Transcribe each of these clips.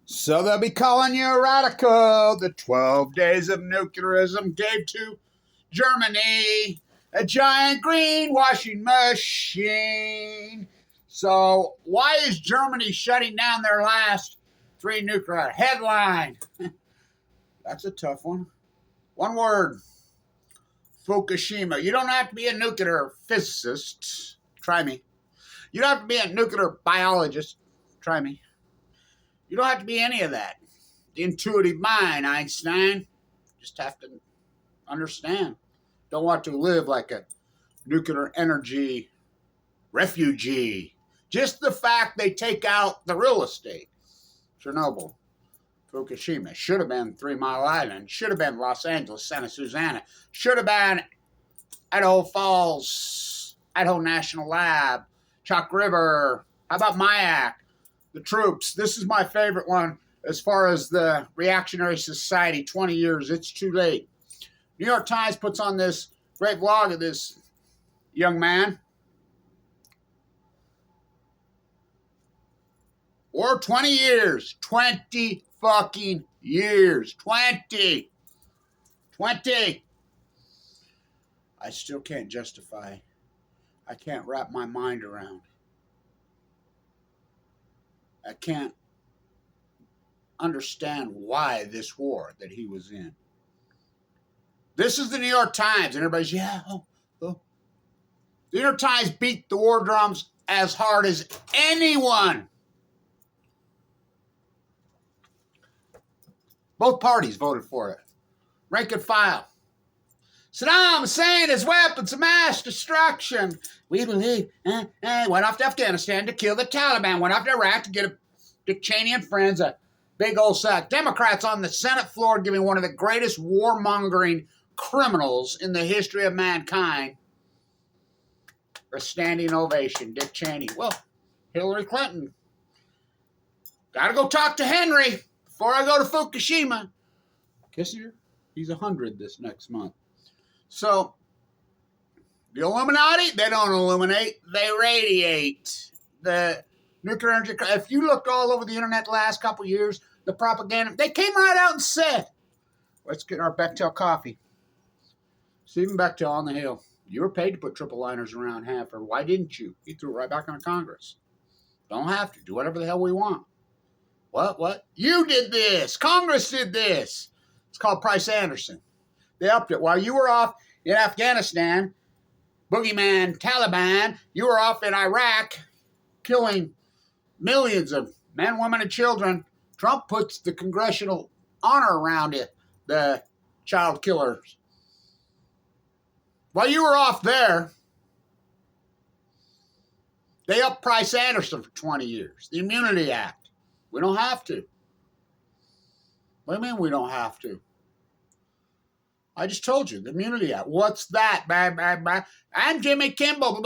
So they'll be calling you a radical. The 12 days of nuclearism gave to Germany a giant greenwashing machine. So why is Germany shutting down their last 3 nuclear? Headline. That's a tough one. One word. Fukushima. You don't have to be a nuclear physicist. Try me. You don't have to be a nuclear biologist. Try me. You don't have to be any of that. The intuitive mind, Einstein. Just have to understand. Don't want to live like a nuclear energy refugee. Just the fact they take out the real estate. Chernobyl, Fukushima. Should have been 3 Mile Island. Should have been Los Angeles, Santa Susana. Should have been Idaho Falls, Idaho National Lab, Chalk River. How about Mayak? The troops. This is my favorite one as far as the reactionary society. 20 years. It's too late. New York Times puts on this great vlog of this young man. Or 20 years. 20 fucking years. 20. I still can't justify. I can't wrap my mind around. I can't understand why this war that he was in. This is the New York Times, and everybody's, yeah, oh. The New York Times beat the war drums as hard as anyone. Both parties voted for it. Rank and file. Saddam Hussein has weapons of mass destruction. We believe. Went off to Afghanistan to kill the Taliban. Went off to Iraq to get Dick Cheney and friends a big old sack. Democrats on the Senate floor giving one of the greatest warmongering criminals in the history of mankind a standing ovation. Dick Cheney. Well, Hillary Clinton. Gotta go talk to Henry before I go to Fukushima. Kissinger, he's 100 this next month. So, the Illuminati, they don't illuminate, they radiate. The nuclear energy, if you looked all over the internet the last couple of years, the propaganda, they came right out and said, let's get our Bechtel coffee. Stephen Bechtel on the Hill. You were paid to put triple liners around Hanford. Why didn't you? He threw it right back on Congress. Don't have to. Do whatever the hell we want. What? You did this. Congress did this. It's called Price Anderson. They upped it. While you were off in Afghanistan, boogeyman Taliban, you were off in Iraq killing millions of men, women, and children. Trump puts the congressional honor around it, the child killers. While you were off there, they upped Price Anderson for 20 years. The Immunity Act. We don't have to. What do you mean we don't have to? I just told you, the Immunity Act. What's that? I'm Jimmy Kimball.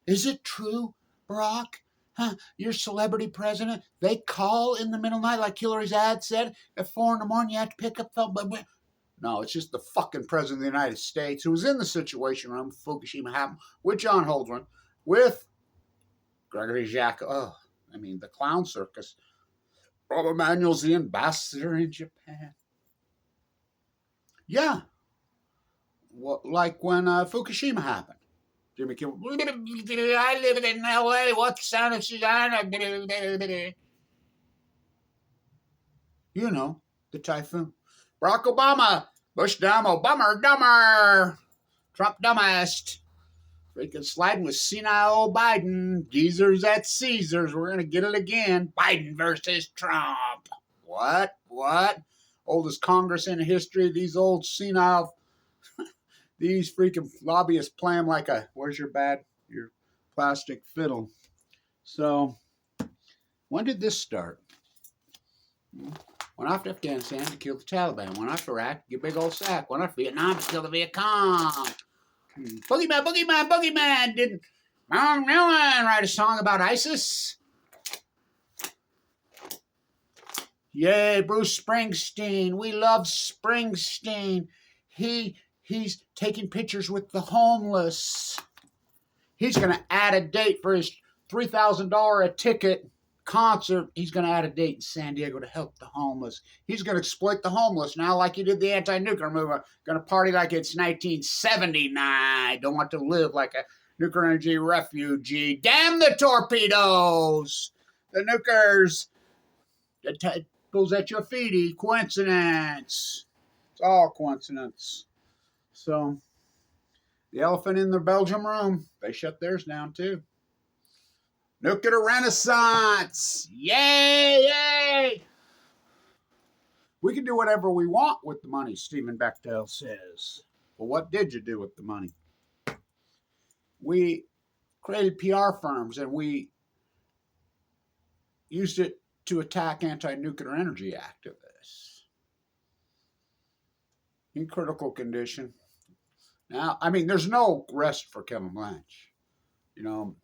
Is it true, Barack? Huh? You're celebrity president. They call in the middle of the night, like Hillary's ad said. At 4 in the morning, you have to pick up the... No, it's just the fucking president of the United States who was in the Situation Room. Fukushima happened with John Holdren, with Gregory Jacques. Oh, I mean, the clown circus. Bob Emanuel's the ambassador in Japan. Yeah. Like when Fukushima happened. Jimmy Kimmel. I live in L.A. What's the sound of Susanna? You know, the typhoon. Barack Obama. Bush dumb. Obama dumber. Trump dumbest. Freaking sliding with senile old Biden. Geezers at Caesars. We're going to get it again. Biden versus Trump. What? Oldest Congress in history. These old senile, these freaking lobbyists play them like a, where's your plastic fiddle. So, when did this start? Went off to Afghanistan to kill the Taliban. Went off to Iraq to get a big old sack. Went off to Vietnam to kill the Viet Cong. Boogeyman. Didn't Mom Newman write a song about ISIS? Yay, Bruce Springsteen. We love Springsteen. He's taking pictures with the homeless. He's going to add a date for his $3,000 a ticket concert. He's going to add a date in San Diego to help the homeless. He's going to exploit the homeless now like he did the anti-nuclear movement. Going to party like it's 1979. Don't want to live like a nuclear energy refugee. Damn the torpedoes! The nukers. The tadpoles at your feet. Coincidence. It's all coincidence. So, the elephant in the Belgium room, they shut theirs down too. Nuclear renaissance! Yay! Yay! We can do whatever we want with the money, Stephen Bechtel says. Well, what did you do with the money? We created PR firms and we used it to attack anti-nuclear energy activists in critical condition. Now, I mean, there's no rest for Kevin Blanch. You know,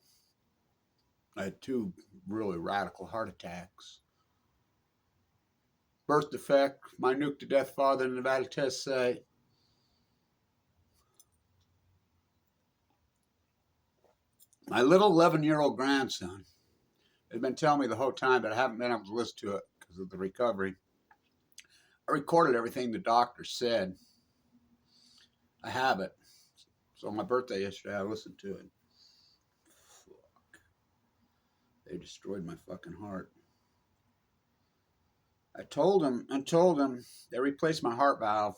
I had 2 really radical heart attacks. Birth defect, my nuke-to-death father in the Nevada test site. My little 11-year-old grandson had been telling me the whole time, but I haven't been able to listen to it because of the recovery. I recorded everything the doctor said. I have it. So on my birthday yesterday, I listened to it. Fuck. They destroyed my fucking heart. I told him they replaced my heart valve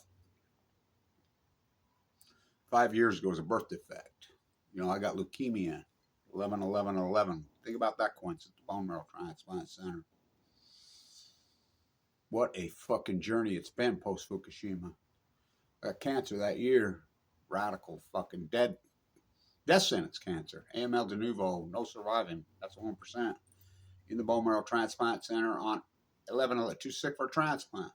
5 years ago as a birth defect. You know, I got leukemia, 11-11-11. Think about that coincidence, bone marrow transplant center. What a fucking journey it's been post-Fukushima. I got cancer that year. Radical fucking death sentence cancer. AML de novo, no surviving. That's 1%. In the bone marrow transplant center on 11, too sick for a transplant.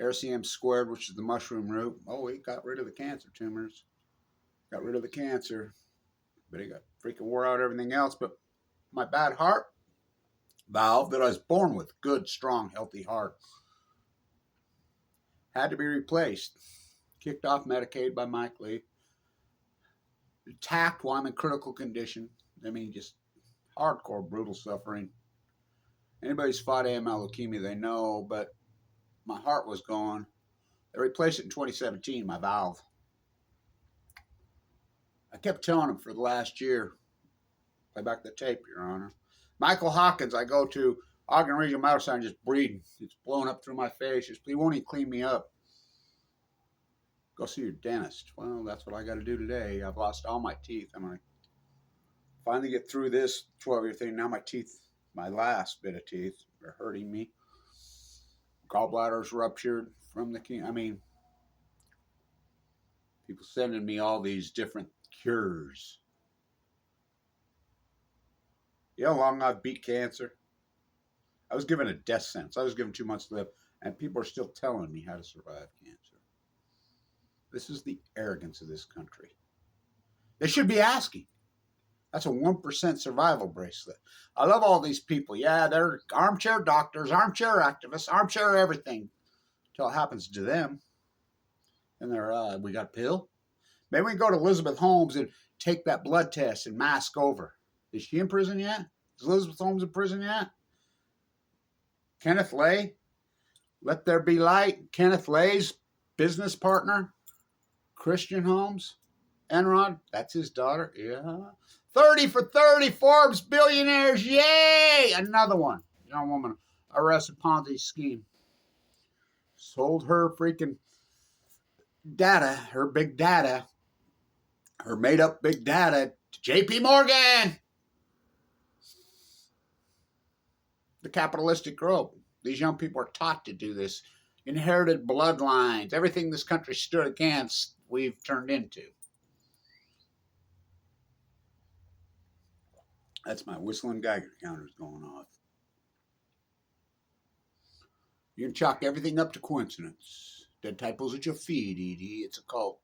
RCM squared, which is the mushroom root. Oh, he got rid of the cancer tumors. Got rid of the cancer. But he got freaking wore out everything else. But my bad heart valve that I was born with, good, strong, healthy heart, had to be replaced. Kicked off Medicaid by Mike Lee. Attacked while I'm in critical condition. I mean, just hardcore, brutal suffering. Anybody's fought AML leukemia, they know, but my heart was gone. They replaced it in 2017, my valve. I kept telling them for the last year, play back the tape, Your Honor. Michael Hawkins, I go to Ogden Regional Medical Center, just bleeding. It's blowing up through my face. He won't even clean me up. Go see your dentist. Well, that's what I got to do today. I've lost all my teeth. I'm going to finally get through this 12-year thing. Now my teeth, my last bit of teeth, are hurting me. Gallbladder's ruptured from the people sending me all these different cures. You know how long I've beat cancer? I was given a death sentence. I was given 2 months to live, and people are still telling me how to survive cancer. This is the arrogance of this country. They should be asking. That's a 1% survival bracelet. I love all these people. Yeah, they're armchair doctors, armchair activists, armchair everything. Until it happens to them. And they're, we got a pill? Maybe we can go to Elizabeth Holmes and take that blood test and mask over. Is she in prison yet? Is Elizabeth Holmes in prison yet? Kenneth Lay? Let There Be Light. Kenneth Lay's business partner. Christian Holmes. Enron. That's his daughter. Yeah. 30 for 30. Forbes billionaires. Yay! Another one. Young woman arrested Ponzi scheme. Sold her freaking data, her big data, her made-up big data to JP Morgan. The capitalistic group. These young people are taught to do this. Inherited bloodlines. Everything this country stood against, we've turned into. That's my whistling Geiger counters going off. You can chalk everything up to coincidence. Dead typos at your feet, Edie. It's a cult.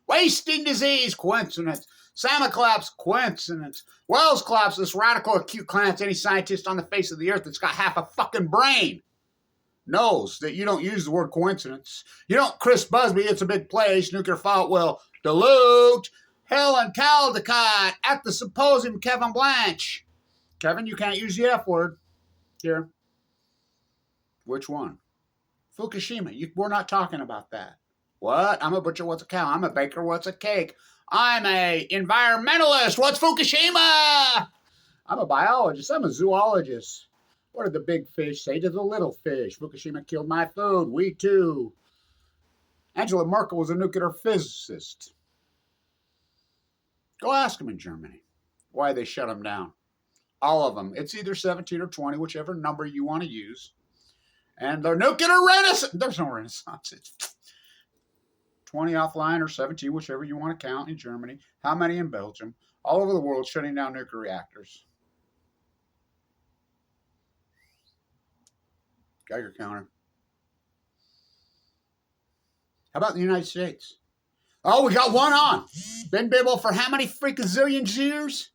Wasting disease, coincidence. Salmon collapse, coincidence. Wells collapse, this radical acute collapse. Any scientist on the face of the earth that's got half a fucking brain knows that you don't use the word coincidence. You don't Chris Busby, it's a big place. Nuclear fault will dilute. Helen Caldecott at the symposium, Kevin Blanch. Kevin, you can't use the F word here. Which one? Fukushima. We're not talking about that. What? I'm a butcher. What's a cow? I'm a baker. What's a cake? I'm a environmentalist. What's Fukushima? I'm a biologist. I'm a zoologist. What did the big fish say to the little fish? Fukushima killed my food. We too. Angela Merkel was a nuclear physicist. Go ask them in Germany why they shut them down. All of them. It's either 17 or 20, whichever number you want to use. And the nuclear renaissance. There's no renaissance. It's 20 offline or 17, whichever you want to count in Germany. How many in Belgium? All over the world shutting down nuclear reactors. Geiger counter. How about the United States? Oh, we got one on. Been Bibble for how many freaking zillions years?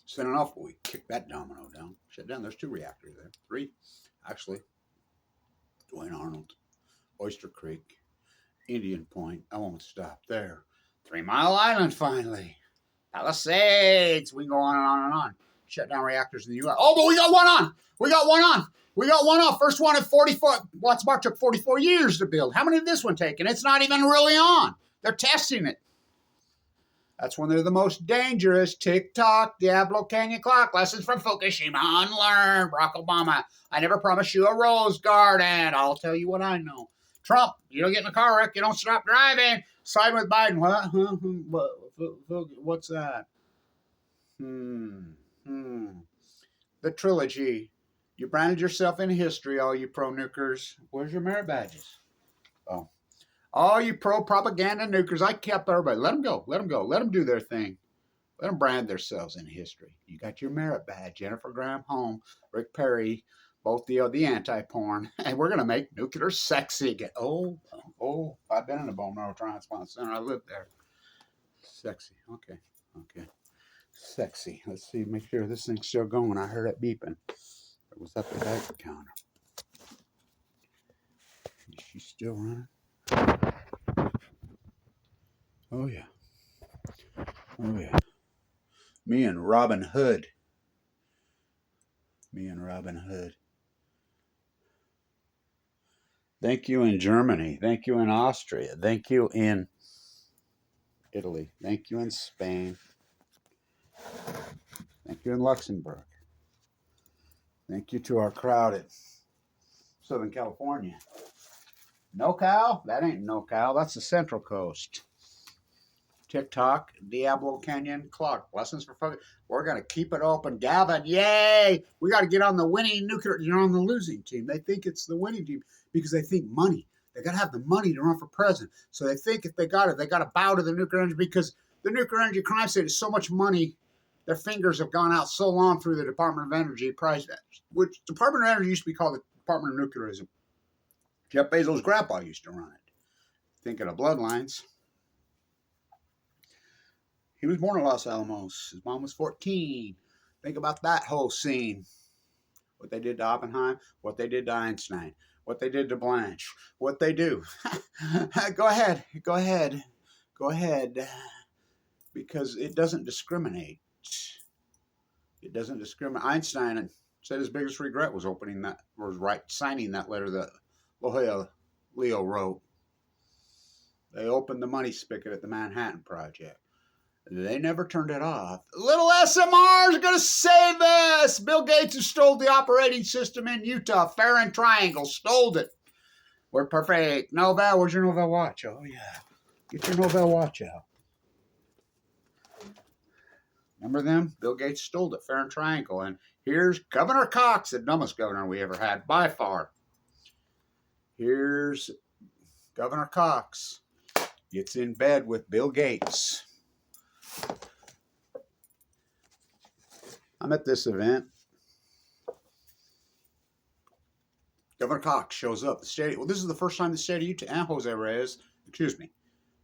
Soon enough, we kick that domino down. Shut down. There's 2 reactors there. 3, actually. Dwayne Arnold, Oyster Creek, Indian Point. I won't stop there. 3 Mile Island, finally. Palisades. We can go on and on and on. Shut down reactors in the U.S. Oh, but we got one on. We got one on. We got one off. First one in 44. Watts Bar took 44 years to build. How many did this one take? And it's not even really on. They're testing it. That's when they're the most dangerous. Tick-tock, Diablo Canyon clock. Lessons from Fukushima. Unlearned. Barack Obama. I never promised you a rose garden. I'll tell you what I know. Trump, you don't get in a car wreck. You don't stop driving. Side with Biden. What? What's that? The trilogy. You branded yourself in history, all you pro-nukers. Where's your merit badges? Oh. All you pro-propaganda nukers, I kept everybody. Let them go. Let them go. Let them do their thing. Let them brand themselves in history. You got your merit badge. Jennifer Graham Home, Rick Perry, both the anti-porn. And we're going to make nuclear sexy. Oh, I've been in a bone marrow transplant center. I lived there. Sexy. Okay. Sexy. Let's see. Make sure this thing's still going. I heard it beeping. It was up at that counter. Is she still running? Oh, yeah. Me and Robin Hood. Thank you in Germany. Thank you in Austria. Thank you in Italy. Thank you in Spain. Thank you in Luxembourg. Thank you to our crowd at Southern California. NoCal? That ain't NoCal. That's the Central Coast. TikTok, Diablo Canyon clock. Lessons for focus. We're going to keep it open. Gavin, yay! We got to get on the winning nuclear. You're on the losing team. They think it's the winning team because they think money. They got to have the money to run for president. So they think if they got it, they got to bow to the nuclear energy because the nuclear energy crime state is so much money. Their fingers have gone out so long through the Department of Energy price, which Department of Energy used to be called the Department of Nuclearism. Jeff Bezos' grandpa used to run it. Thinking of bloodlines. He was born in Los Alamos. His mom was 14. Think about that whole scene. What they did to Oppenheim, what they did to Einstein, what they did to Blanche, what they do. Go ahead. Because it doesn't discriminate. Einstein said his biggest regret was signing that letter that Leo wrote. They opened the money spigot at the Manhattan Project. They never turned it off. Little SMRs are going to save us. Bill Gates, who stole the operating system in Utah, Farron Triangle, stole it. We're perfect. Novell, where's your Novell watch? Oh, yeah. Get your Novell watch out. Remember them? Bill Gates stole it, Farron Triangle. And here's Governor Cox, the dumbest governor we ever had, by far. Here's Governor Cox. Gets in bed with Bill Gates. I'm at this event. Governor Cox shows up. The state. Well, this is the first time the state of Utah and Jose Reyes,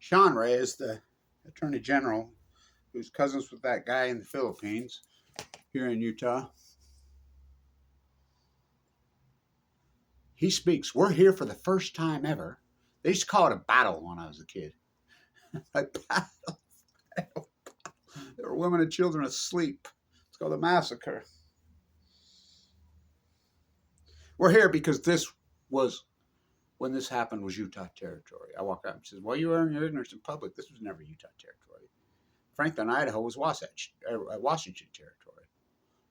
Sean Reyes, the Attorney General, who's cousins with that guy in the Philippines, here in Utah. He speaks. We're here for the first time ever. They used to call it a battle when I was a kid. There were women and children asleep. It's called a massacre. We're here because this was, when this happened, was Utah territory. I walk up and says, well, you were in your ignorance in public. This was never Utah territory. Franklin, Idaho was Washington territory.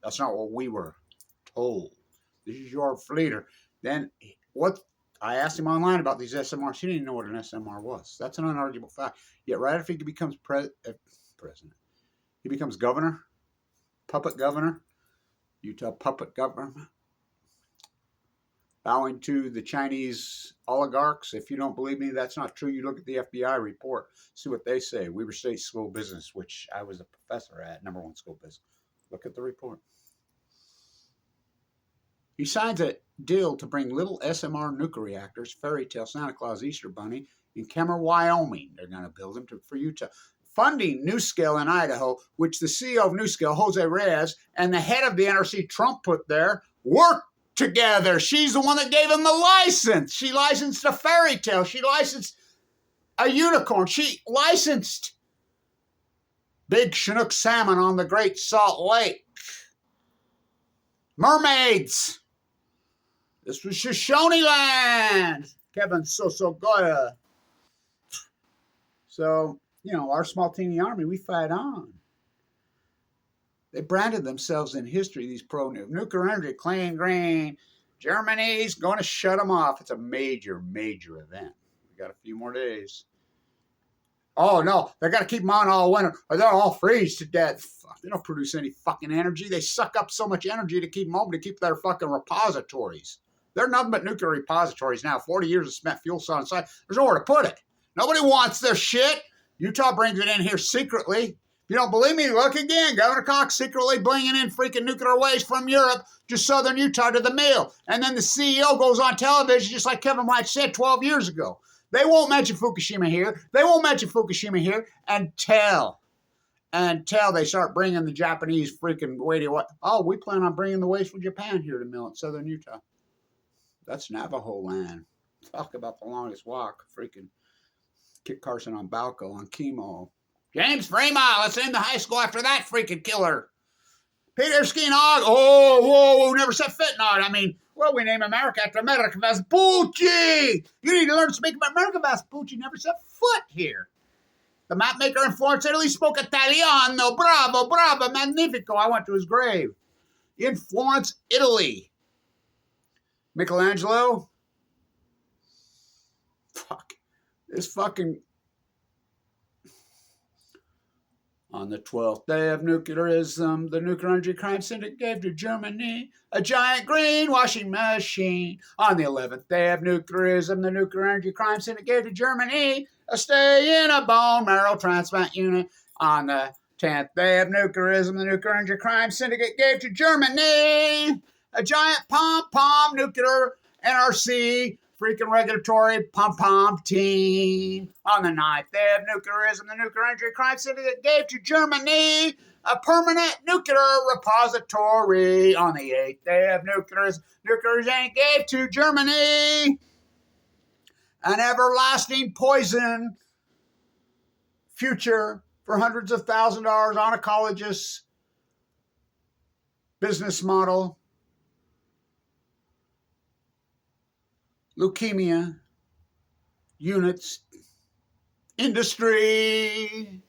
That's not what we were told. This is your leader. Then what? I asked him online about these SMRs. He didn't know what an SMR was. That's an unarguable fact. Yet right after he becomes president, he becomes governor, puppet governor, Utah puppet governor, bowing to the Chinese oligarchs. If you don't believe me, that's not true. You look at the FBI report, see what they say. Weber State School of Business, which I was a professor at, #1 school of business. Look at the report. He signs a deal to bring little SMR nuclear reactors, Fairy Tale, Santa Claus, Easter Bunny, in Kemmer, Wyoming. They're going to build them for Utah. Funding NuScale in Idaho, which the CEO of NuScale, Jose Reyes, and the head of the NRC, Trump, put there, work together. She's the one that gave him the license. She licensed a Fairy Tale. She licensed a unicorn. She licensed big Chinook salmon on the Great Salt Lake. Mermaids. This was Shoshone land. Kevin Sosogoya. So, you know, our small teeny army, we fight on. They branded themselves in history, these pro-nuclear energy, clean green. Germany's going to shut them off. It's a major, major event. We got a few more days. Oh, no, they got to keep them on all winter or they'll all freeze to death. Fuck, they don't produce any fucking energy. They suck up so much energy to keep them open, to keep their fucking repositories. They're nothing but nuclear repositories now. 40 years of spent fuel on site. There's nowhere to put it. Nobody wants their shit. Utah brings it in here secretly. If you don't believe me, look again. Governor Cox secretly bringing in freaking nuclear waste from Europe to southern Utah to the mill. And then the CEO goes on television, just like Kevin White said 12 years ago. They won't mention Fukushima here. They won't mention Fukushima here until they start bringing the Japanese freaking waste. Oh, we plan on bringing the waste from Japan here to mill in southern Utah. That's Navajo land. Talk about the longest walk. Freaking Kit Carson on Balco on chemo. James Fremont, let's name the high school after that freaking killer. Peter Skinnog, whoa, never said Fitnod. I mean, well, we name America after America Vespucci. You need to learn to speak about America Vespucci. Never set foot here. The map maker in Florence, Italy, spoke Italiano. Bravo, magnifico. I went to his grave. In Florence, Italy. Michelangelo. Fuck. This fucking... On the 12th day of nuclearism, the nuclear energy crime syndicate gave to Germany a giant greenwashing machine. On the 11th day of nuclearism, the nuclear energy crime syndicate gave to Germany a stay in a bone marrow transplant unit. On the 10th day of nuclearism, the nuclear energy crime syndicate gave to Germany a giant pom-pom nuclear NRC freaking regulatory pom-pom team. On the 9th day of nuclearism, the nuclear energy crime syndicate gave to Germany a permanent nuclear repository. On the 8th day of nuclearism, nuclear gave to Germany an everlasting poison future for hundreds of thousands of dollars on ecologist's business model. Leukemia units industry.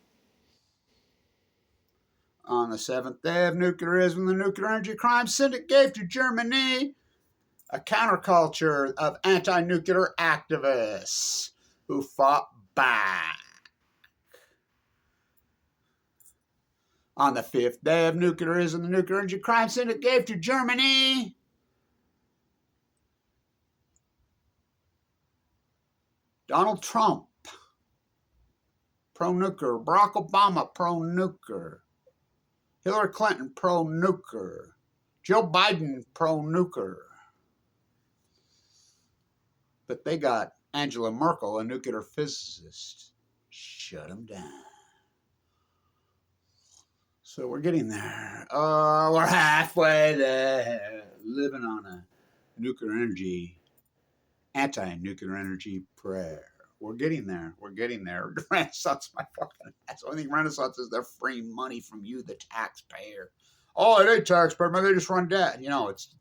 On the 7th day of nuclearism, the nuclear energy crime syndicate gave to Germany a counterculture of anti-nuclear activists who fought back. On the 5th day of nuclearism, the nuclear energy crime syndicate gave to Germany Donald Trump, pro-nuclear. Barack Obama, pro-nuclear. Hillary Clinton, pro-nuclear. Joe Biden, pro-nuclear. But they got Angela Merkel, a nuclear physicist. Shut them down. So we're getting there. We're halfway there. Living on a nuclear energy, anti-nuclear energy prayer. We're getting there. We're getting there. Renaissance, my fucking ass. The only thing Renaissance is they're free money from you, the taxpayer. Oh, it ain't taxpayer, man. They just run debt. You know, it's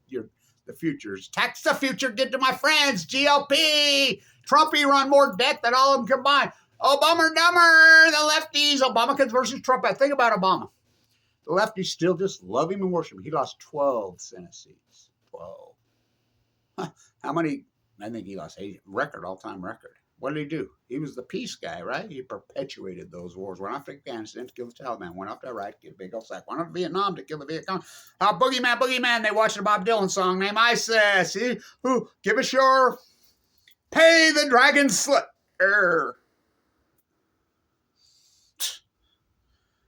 the futures. Tax the future. Get to my friends. GOP. Trumpy run more debt than all of them combined. Obama dumber. The lefties. Obama versus Trump. I think about Obama. The lefties still just love him and worship him. He lost 12 Senate seats. 12. Huh. How many? I think he lost 8. Record, all-time record. What did he do? He was the peace guy, right? He perpetuated those wars. Went off to Afghanistan to kill the Taliban. Went off to Iraq to get a big old sack. Went off to Vietnam to kill the Viet Cong. Boogeyman, boogeyman. They watched a Bob Dylan song named ISIS. Who? Give us your pay the dragon slayer.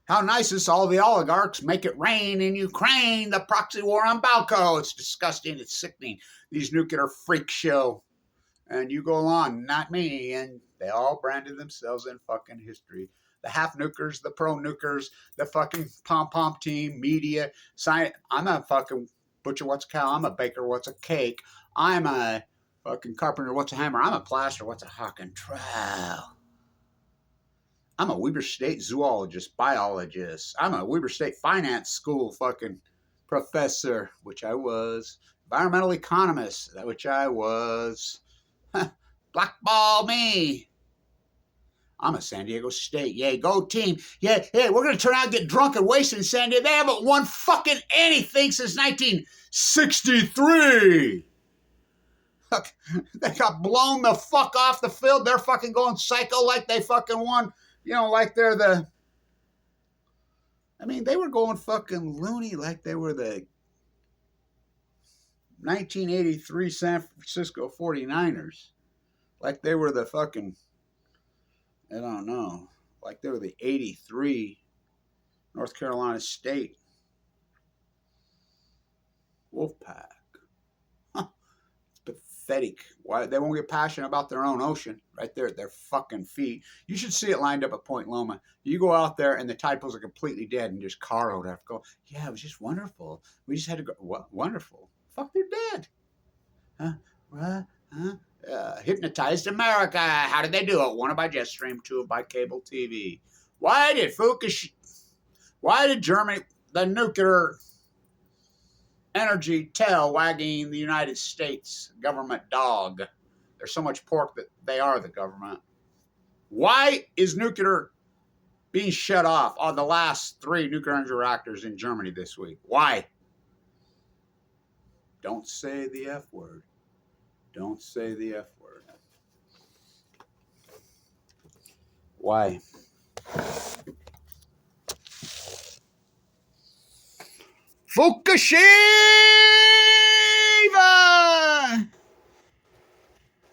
How nice is all the oligarchs make it rain in Ukraine, the proxy war on Balco. It's disgusting. It's sickening. These nuclear freak show. And you go along, not me. And they all branded themselves in fucking history. The half-nukers, the pro-nukers, the fucking pom-pom team, media, science. I'm a fucking butcher, what's a cow? I'm a baker, what's a cake? I'm a fucking carpenter, what's a hammer? I'm a plasterer, what's a hawk and trowel? I'm a Weber State zoologist, biologist. I'm a Weber State finance school fucking professor, which I was. Environmental economist, which I was. Blackball me. I'm a San Diego State. Yay, go team. Yeah, hey, we're going to turn out and get drunk and wasted in San Diego. They haven't won fucking anything since 1963. They got blown the fuck off the field. They're fucking going psycho like they fucking won. You know, like they're the... I mean, they were going fucking loony like they were the 1983 San Francisco 49ers. Like they were the fucking... I don't know. Like they were the 83 North Carolina State Wolfpack. Huh. It's pathetic. Why they won't get passionate about their own ocean right there at their fucking feet. You should see it lined up at Point Loma. You go out there and the tide pools are completely dead and just car would have to go. Yeah, it was just wonderful. We just had to go. What? Wonderful. Fuck, they're dead. Huh? Hypnotized America. How did they do it? One by jet stream, two by cable TV. Why did Germany, the nuclear energy tail wagging the United States government dog? There's so much pork that they are the government. Why is nuclear being shut off on the last 3 nuclear energy reactors in Germany this week? Why? Don't say the F word. Don't say the F word. Why? FUKUSHIMA!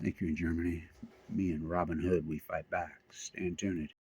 Thank you, in Germany. Me and Robin Hood, we fight back. Stand tuned.